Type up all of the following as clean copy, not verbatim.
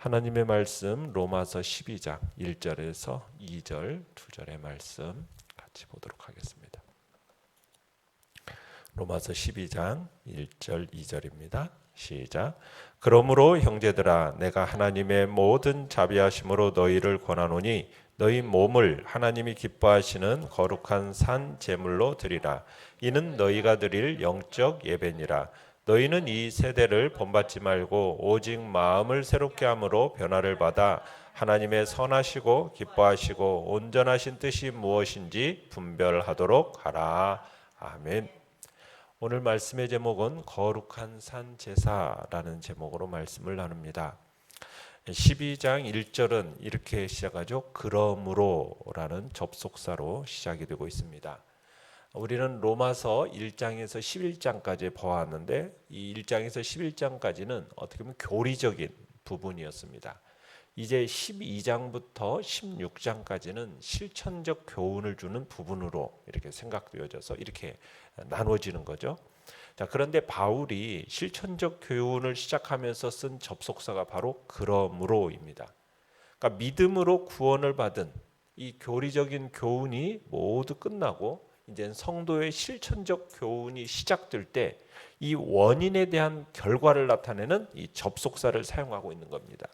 하나님의 말씀 로마서 12장 1절에서 2절 두 절의 말씀 같이 보도록 하겠습니다. 로마서 12장 1절 2절입니다. 시작. 그러므로 형제들아 내가 하나님의 모든 자비하심으로 너희를 권하노니 너희 몸을 하나님이 기뻐하시는 거룩한 산 제물로 드리라. 이는 너희가 드릴 영적 예배니라. 너희는 이 세대를 본받지 말고 오직 마음을 새롭게 함으로 변화를 받아 하나님의 선하시고 기뻐하시고 온전하신 뜻이 무엇인지 분별하도록 하라. 아멘. 오늘 말씀의 제목은 거룩한 산 제사라는 제목으로 말씀을 나눕니다. 12장 1절은 이렇게 시작하죠. 그러므로라는 접속사로 시작이 되고 있습니다. 우리는 로마서 1장에서 11장까지 보았는데 이 1장에서 11장까지는 어떻게 보면 교리적인 부분이었습니다. 이제 12장부터 16장까지는 실천적 교훈을 주는 부분으로 이렇게 생각되어져서 이렇게 나누어지는 거죠. 자, 그런데 바울이 실천적 교훈을 시작하면서 쓴 접속사가 바로 그러므로입니다. 그러니까 믿음으로 구원을 받은 이 교리적인 교훈이 모두 끝나고 이제 성도의 실천적 교훈이 시작될 때 이 원인에 대한 결과를 나타내는 이 접속사를 사용하고 있는 겁니다.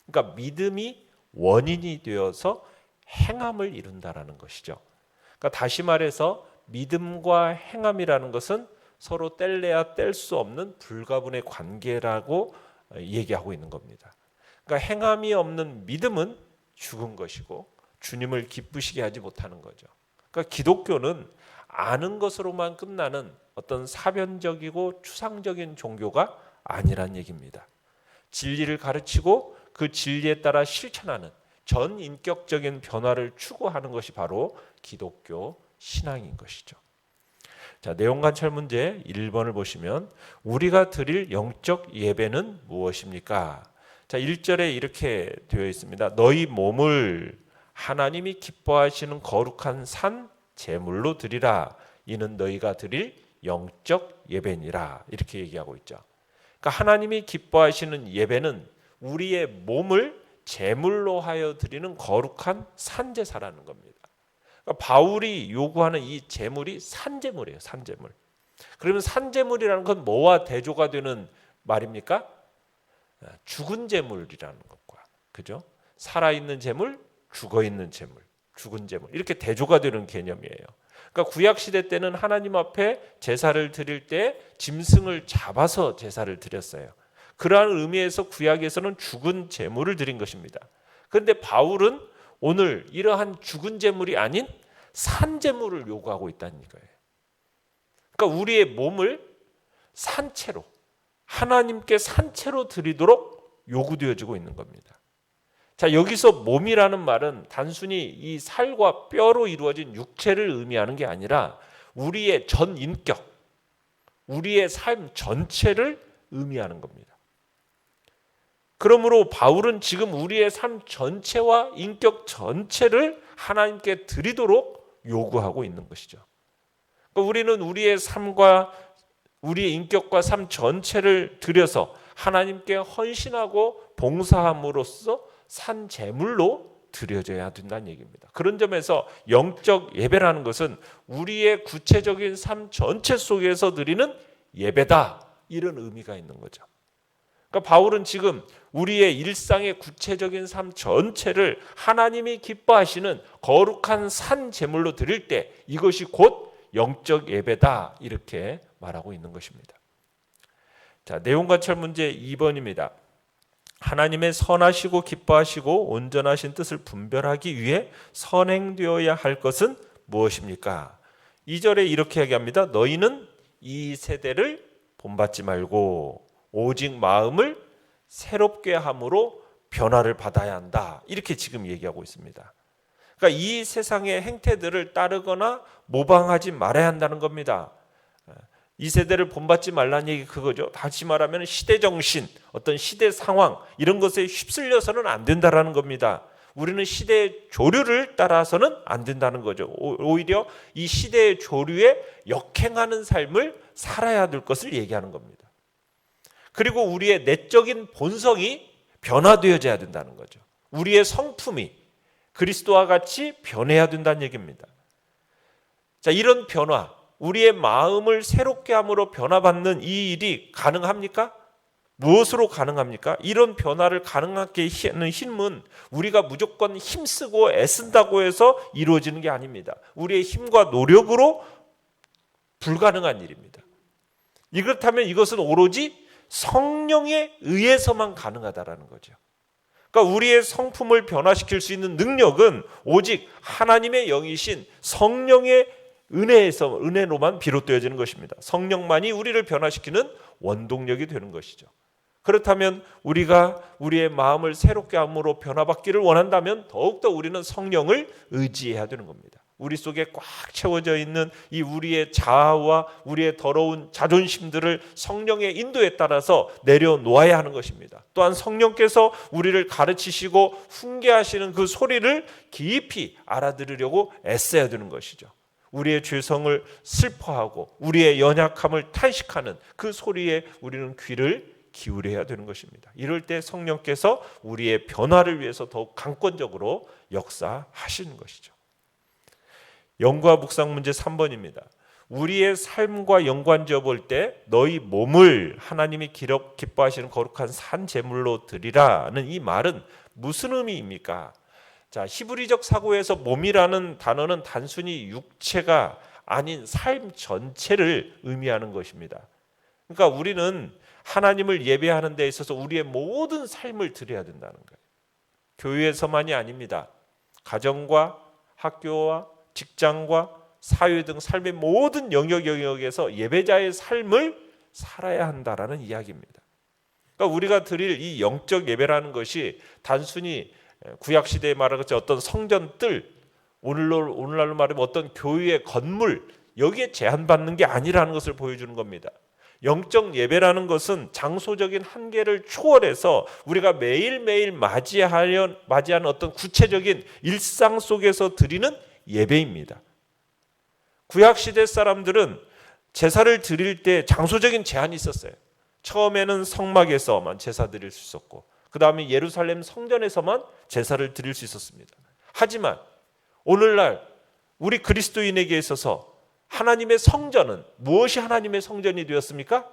그러니까 믿음이 원인이 되어서 행함을 이룬다라는 것이죠. 그러니까 다시 말해서 믿음과 행함이라는 것은 서로 뗄래야 뗄 수 없는 불가분의 관계라고 얘기하고 있는 겁니다. 그러니까 행함이 없는 믿음은 죽은 것이고 주님을 기쁘시게 하지 못하는 거죠. 그러니까 기독교는 아는 것으로만 끝나는 어떤 사변적이고 추상적인 종교가 아니란 얘기입니다. 진리를 가르치고 그 진리에 따라 실천하는 전인격적인 변화를 추구하는 것이 바로 기독교 신앙인 것이죠. 자, 내용 관찰 문제 1번을 보시면 우리가 드릴 영적 예배는 무엇입니까? 자, 1절에 이렇게 되어 있습니다. 너희 몸을 하나님이 기뻐하시는 거룩한 산 제물로 드리라. 이는 너희가 드릴 영적 예배니라. 이렇게 얘기하고 있죠. 그러니까 하나님이 기뻐하시는 예배는 우리의 몸을 제물로 하여 드리는 거룩한 산제사라는 겁니다. 그러니까 바울이 요구하는 이 제물이 산제물이에요. 산제물. 그러면 산제물이라는 건 뭐와 대조가 되는 말입니까? 죽은 제물이라는 것과, 그죠? 살아있는 제물, 죽어있는 제물, 죽은 제물, 이렇게 대조가 되는 개념이에요. 그러니까 구약 시대 때는 하나님 앞에 제사를 드릴 때 짐승을 잡아서 제사를 드렸어요. 그러한 의미에서 구약에서는 죽은 제물을 드린 것입니다. 그런데 바울은 오늘 이러한 죽은 제물이 아닌 산 제물을 요구하고 있다는 거예요. 그러니까 우리의 몸을 산채로, 하나님께 산채로 드리도록 요구되어지고 있는 겁니다. 자, 여기서 몸이라는 말은 단순히 이 살과 뼈로 이루어진 육체를 의미하는 게 아니라 우리의 전 인격, 우리의 삶 전체를 의미하는 겁니다. 그러므로 바울은 지금 우리의 삶 전체와 인격 전체를 하나님께 드리도록 요구하고 있는 것이죠. 그러니까 우리는 우리의 삶과 우리의 인격과 삶 전체를 드려서 하나님께 헌신하고 봉사함으로써 산 제물로 드려져야 된다는 얘기입니다. 그런 점에서 영적 예배라는 것은 우리의 구체적인 삶 전체 속에서 드리는 예배다, 이런 의미가 있는 거죠. 그러니까 바울은 지금 우리의 일상의 구체적인 삶 전체를 하나님이 기뻐하시는 거룩한 산 제물로 드릴 때 이것이 곧 영적 예배다, 이렇게 말하고 있는 것입니다. 자, 내용 관찰 문제 2번입니다. 하나님의 선하시고 기뻐하시고 온전하신 뜻을 분별하기 위해 선행되어야 할 것은 무엇입니까? 2절에 이렇게 얘기합니다. 너희는 이 세대를 본받지 말고 오직 마음을 새롭게 함으로 변화를 받아야 한다, 이렇게 지금 얘기하고 있습니다. 그러니까 이 세상의 행태들을 따르거나 모방하지 말아야 한다는 겁니다. 이 세대를 본받지 말라는 얘기 그거죠. 다시 말하면 시대정신, 어떤 시대 상황 이런 것에 휩쓸려서는 안 된다라는 겁니다. 우리는 시대의 조류를 따라서는 안 된다는 거죠. 오히려 이 시대의 조류에 역행하는 삶을 살아야 될 것을 얘기하는 겁니다. 그리고 우리의 내적인 본성이 변화되어져야 된다는 거죠. 우리의 성품이 그리스도와 같이 변해야 된다는 얘기입니다. 자, 이런 변화, 우리의 마음을 새롭게 함으로 변화받는 이 일이 가능합니까? 무엇으로 가능합니까? 이런 변화를 가능하게 하는 힘은 우리가 무조건 힘쓰고 애쓴다고 해서 이루어지는 게 아닙니다. 우리의 힘과 노력으로 불가능한 일입니다. 그렇다면 이것은 오로지 성령에 의해서만 가능하다라는 거죠. 그러니까 우리의 성품을 변화시킬 수 있는 능력은 오직 하나님의 영이신 성령의 은혜로만 비롯되어지는 것입니다. 성령만이 우리를 변화시키는 원동력이 되는 것이죠. 그렇다면 우리가 우리의 마음을 새롭게 함으로 변화받기를 원한다면 더욱더 우리는 성령을 의지해야 되는 겁니다. 우리 속에 꽉 채워져 있는 이 우리의 자아와 우리의 더러운 자존심들을 성령의 인도에 따라서 내려놓아야 하는 것입니다. 또한 성령께서 우리를 가르치시고 훈계하시는 그 소리를 깊이 알아들으려고 애써야 되는 것이죠. 우리의 죄성을 슬퍼하고 우리의 연약함을 탄식하는 그 소리에 우리는 귀를 기울여야 되는 것입니다. 이럴 때 성령께서 우리의 변화를 위해서 더욱 강권적으로 역사하시는 것이죠. 영과 묵상 문제 3번입니다. 우리의 삶과 연관지어 볼 때 너희 몸을 하나님이 기뻐하시는 거룩한 산 제물로 드리라는 이 말은 무슨 의미입니까? 자, 히브리적 사고에서 몸이라는 단어는 단순히 육체가 아닌 삶 전체를 의미하는 것입니다. 그러니까 우리는 하나님을 예배하는 데 있어서 우리의 모든 삶을 드려야 된다는 거예요. 교회에서만이 아닙니다. 가정과 학교와 직장과 사회 등 삶의 모든 영역에서 예배자의 삶을 살아야 한다라는 이야기입니다. 그러니까 우리가 드릴 이 영적 예배라는 것이 단순히 구약시대에 말하는 어떤 성전들, 오늘날로 말하면 어떤 교회의 건물, 여기에 제한받는 게 아니라는 것을 보여주는 겁니다. 영적 예배라는 것은 장소적인 한계를 초월해서 우리가 매일매일 맞이하는 어떤 구체적인 일상 속에서 드리는 예배입니다. 구약시대 사람들은 제사를 드릴 때 장소적인 제한이 있었어요. 처음에는 성막에서만 제사 드릴 수 있었고 그 다음에 예루살렘 성전에서만 제사를 드릴 수 있었습니다. 하지만 오늘날 우리 그리스도인에게 있어서 하나님의 성전은 무엇이 하나님의 성전이 되었습니까?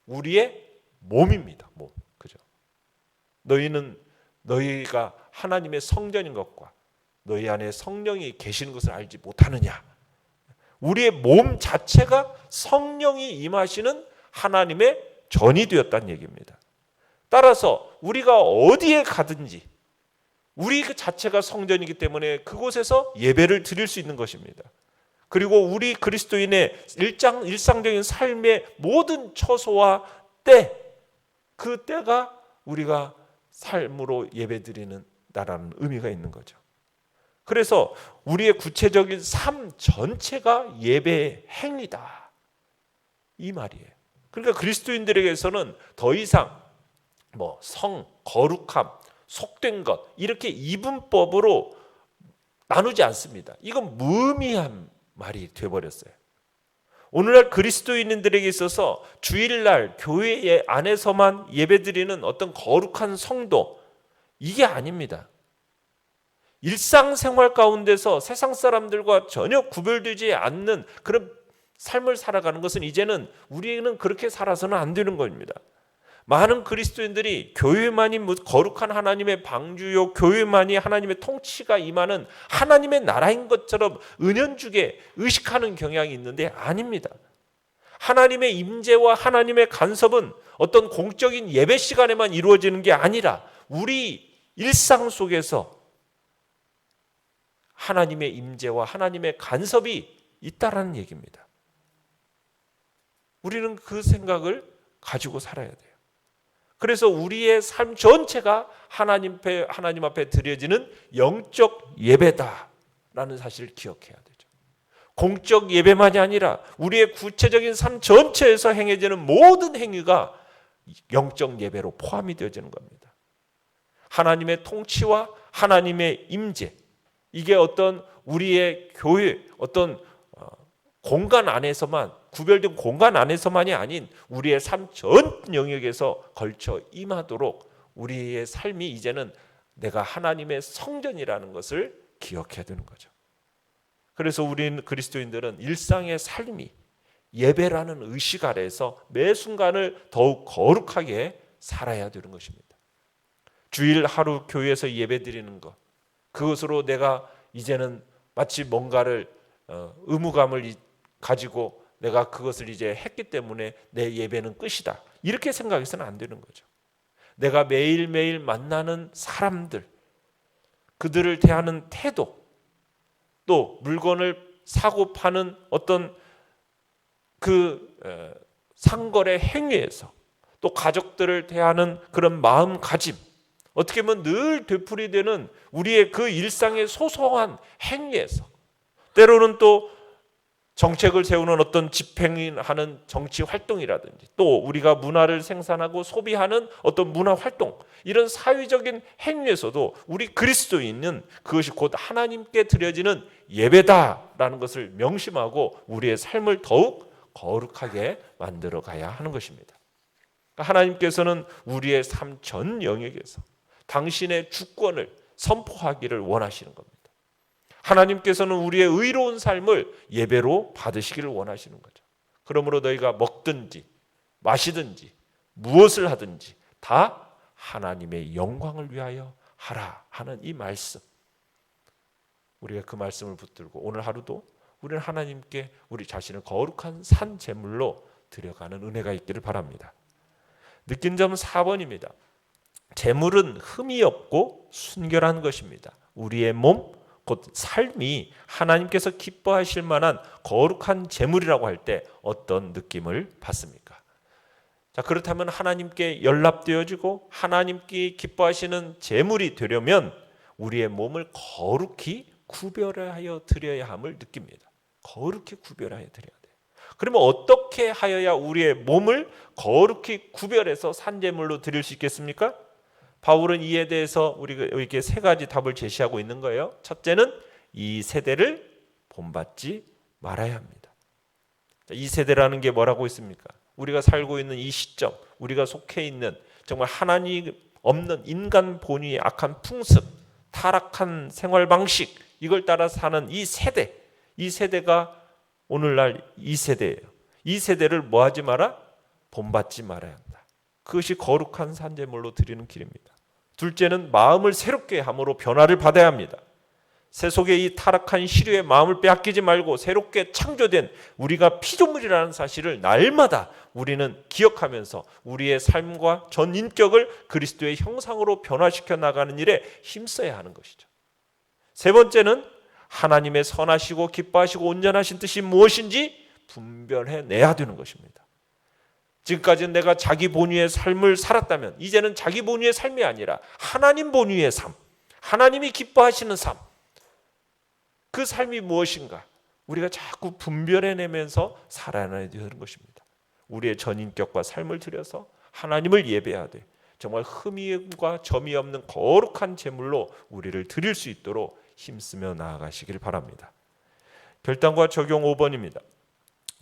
우리의 몸입니다. 몸. 그죠? 너희가 하나님의 성전인 것과 너희 안에 성령이 계시는 것을 알지 못하느냐? 우리의 몸 자체가 성령이 임하시는 하나님의 전이 되었다는 얘기입니다. 따라서 우리가 어디에 가든지 우리 그 자체가 성전이기 때문에 그곳에서 예배를 드릴 수 있는 것입니다. 그리고 우리 그리스도인의 일상적인 삶의 모든 처소와 때, 그 때가 우리가 삶으로 예배드리는다라는 의미가 있는 거죠. 그래서 우리의 구체적인 삶 전체가 예배의 행위다, 이 말이에요. 그러니까 그리스도인들에게서는 더 이상 거룩함, 속된 것 이렇게 이분법으로 나누지 않습니다. 이건 무의미한 말이 되어버렸어요. 오늘날 그리스도인들에게 있어서 주일날 교회 안에서만 예배드리는 어떤 거룩한 성도, 이게 아닙니다. 일상생활 가운데서 세상 사람들과 전혀 구별되지 않는 그런 삶을 살아가는 것은 이제는 우리는 그렇게 살아서는 안 되는 겁니다. 많은 그리스도인들이 교회만이 거룩한 하나님의 방주요, 교회만이 하나님의 통치가 임하는 하나님의 나라인 것처럼 은연중에 의식하는 경향이 있는데 아닙니다. 하나님의 임재와 하나님의 간섭은 어떤 공적인 예배 시간에만 이루어지는 게 아니라 우리 일상 속에서 하나님의 임재와 하나님의 간섭이 있다라는 얘기입니다. 우리는 그 생각을 가지고 살아야 돼요. 그래서 우리의 삶 전체가 하나님 앞에 드려지는 영적 예배다라는 사실을 기억해야 되죠. 공적 예배만이 아니라 우리의 구체적인 삶 전체에서 행해지는 모든 행위가 영적 예배로 포함이 되어지는 겁니다. 하나님의 통치와 하나님의 임재, 이게 어떤 우리의 교회, 어떤 공간 안에서만, 구별된 공간 안에서만이 아닌 우리의 삶 전 영역에서 걸쳐 임하도록 우리의 삶이 이제는 내가 하나님의 성전이라는 것을 기억해야 되는 거죠. 그래서 우리는 그리스도인들은 일상의 삶이 예배라는 의식 아래에서 매 순간을 더욱 거룩하게 살아야 되는 것입니다. 주일 하루 교회에서 예배 드리는 것, 그것으로 내가 이제는 마치 뭔가를 의무감을 가지고 내가 그것을 이제 했기 때문에 내 예배는 끝이다, 이렇게 생각해서는 안 되는 거죠. 내가 매일매일 만나는 사람들, 그들을 대하는 태도, 또 물건을 사고 파는 어떤 그 상거래 행위에서, 또 가족들을 대하는 그런 마음가짐, 어떻게 보면 늘 되풀이되는 우리의 그 일상의 소소한 행위에서, 때로는 또 정책을 세우는 어떤 집행하는 정치 활동이라든지, 또 우리가 문화를 생산하고 소비하는 어떤 문화 활동, 이런 사회적인 행위에서도 우리 그리스도인은 그것이 곧 하나님께 드려지는 예배다라는 것을 명심하고 우리의 삶을 더욱 거룩하게 만들어 가야 하는 것입니다. 하나님께서는 우리의 삶 전 영역에서 당신의 주권을 선포하기를 원하시는 겁니다. 하나님께서는 우리의 의로운 삶을 예배로 받으시기를 원하시는 거죠. 그러므로 너희가 먹든지 마시든지 무엇을 하든지 다 하나님의 영광을 위하여 하라 하는 이 말씀, 우리가 그 말씀을 붙들고 오늘 하루도 우리는 하나님께 우리 자신을 거룩한 산 제물로 드려가는 은혜가 있기를 바랍니다. 느낀 점 4번입니다. 제물은 흠이 없고 순결한 것입니다. 우리의 몸, 곧 삶이 하나님께서 기뻐하실 만한 거룩한 제물이라고 할 때 어떤 느낌을 받습니까? 자, 그렇다면 하나님께 연락되어지고 하나님께 기뻐하시는 제물이 되려면 우리의 몸을 거룩히 구별하여 드려야 함을 느낍니다. 거룩히 구별하여 드려야 돼요. 그러면 어떻게 하여야 우리의 몸을 거룩히 구별해서 산제물로 드릴 수 있겠습니까? 바울은 이에 대해서 우리에게 세 가지 답을 제시하고 있는 거예요. 첫째는 이 세대를 본받지 말아야 합니다. 이 세대라는 게 뭐라고 있습니까? 우리가 살고 있는 이 시점, 우리가 속해 있는 정말 하나님 없는 인간 본위의 악한 풍습, 타락한 생활 방식, 이걸 따라 사는 이 세대, 이 세대가 오늘날 이 세대예요. 이 세대를 뭐 하지 마라? 본받지 말아야 한다. 그것이 거룩한 산제물로 드리는 길입니다. 둘째는 마음을 새롭게 함으로 변화를 받아야 합니다. 세속의 이 타락한 시류의 마음을 빼앗기지 말고 새롭게 창조된 우리가 피조물이라는 사실을 날마다 우리는 기억하면서 우리의 삶과 전 인격을 그리스도의 형상으로 변화시켜 나가는 일에 힘써야 하는 것이죠. 세 번째는 하나님의 선하시고 기뻐하시고 온전하신 뜻이 무엇인지 분별해내야 되는 것입니다. 지금까지는 내가 자기 본위의 삶을 살았다면 이제는 자기 본위의 삶이 아니라 하나님 본위의 삶, 하나님이 기뻐하시는 삶, 그 삶이 무엇인가 우리가 자꾸 분별해내면서 살아내야 되는 것입니다. 우리의 전인격과 삶을 들여서 하나님을 예배하되 정말 흠과 점이 없는 거룩한 제물로 우리를 드릴 수 있도록 힘쓰며 나아가시길 바랍니다. 결단과 적용 5번입니다.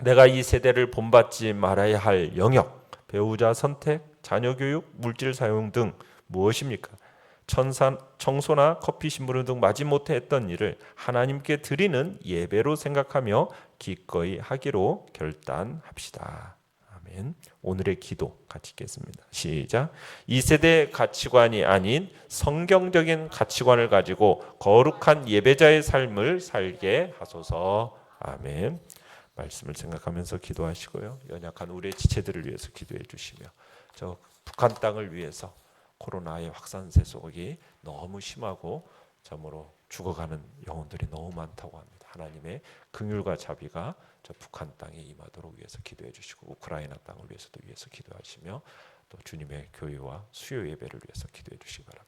내가 이 세대를 본받지 말아야 할 영역, 배우자 선택, 자녀 교육, 물질 사용 등 무엇입니까? 청소나 커피 심부름 등 마지못해 했던 일을 하나님께 드리는 예배로 생각하며 기꺼이 하기로 결단합시다. 아멘. 오늘의 기도 같이 읽겠습니다. 시작. 이 세대의 가치관이 아닌 성경적인 가치관을 가지고 거룩한 예배자의 삶을 살게 하소서. 아멘. 말씀을 생각하면서 기도하시고요. 연약한 우리의 지체들을 위해서 기도해 주시며 저 북한 땅을 위해서 코로나의 확산세 속이 너무 심하고 참으로 죽어가는 영혼들이 너무 많다고 합니다. 하나님의 긍휼과 자비가 저 북한 땅에 임하도록 위해서 기도해 주시고 우크라이나 땅을 위해서도 기도하시며 또 주님의 교회와 수요 예배를 위해서 기도해 주시기 바랍니다.